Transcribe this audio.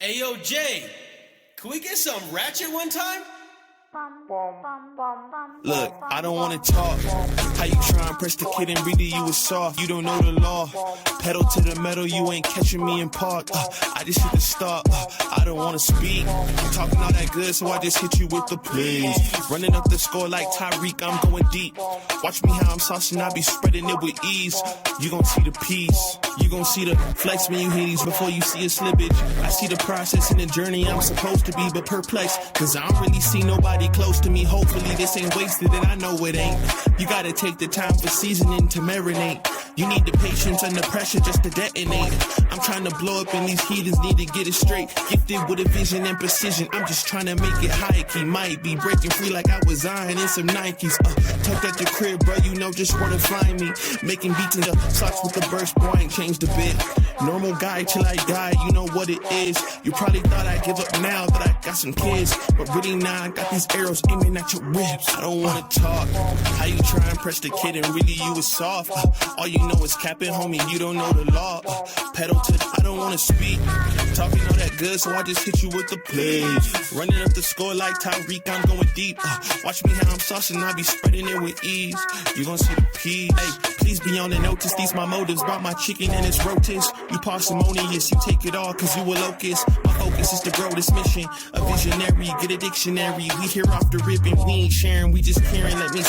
Hey, yo, Jay, can we get some ratchet one time? Look, I don't wanna talk. How you try and press the kid and really you was soft. You don't know the law. Pedal to the metal, you ain't catching me in park. I just hit the stop. I don't wanna speak. I'm talking all that good, so I just hit you with the please. Running up the score like Tyreek, I'm going deep. Watch me how I'm saucing, I be spreading it with ease. You gon' see the peace. You gon' see the flex when you hear these before you see a slippage. I see the process and the journey I'm supposed to be, but perplexed. Cause I don't really see nobody close to me. Hopefully this ain't wasted and I know it ain't. You gotta take the time for seasoning to marinate. You need the patience under pressure just to detonate. I'm trying to blow up and these heathens need to get it straight. Gifted with a vision and precision, I'm just trying to make it high key. Might be breaking free like I was iron in some Nikes. Tucked at the crib, bro, you know just where to find me. Making beats in the socks with the burst, boy, I ain't changed a bit. Normal guy till I die, you know what it is. You probably thought I'd give up now that I got some kids, but really now I got these arrows aiming at your ribs. I don't wanna talk. How you try and press the kid and really you was soft. All you know is capping, homie, you don't know the law. Pedal to I don't wanna speak. Talking all that good, so I just hit you with the plays. Running up the score like Tyreek, I'm going deep. Watch me how I'm saucing, I be spreading it with ease. You gon' see the peas. Hey, please be on the notice, these my motives. Brought my chicken and it's rotis. You parsimonious, you take it all cause you a locust. My focus is to grow this mission. A visionary, get a dictionary. We here off the rip and we ain't sharing, we just caring. Let me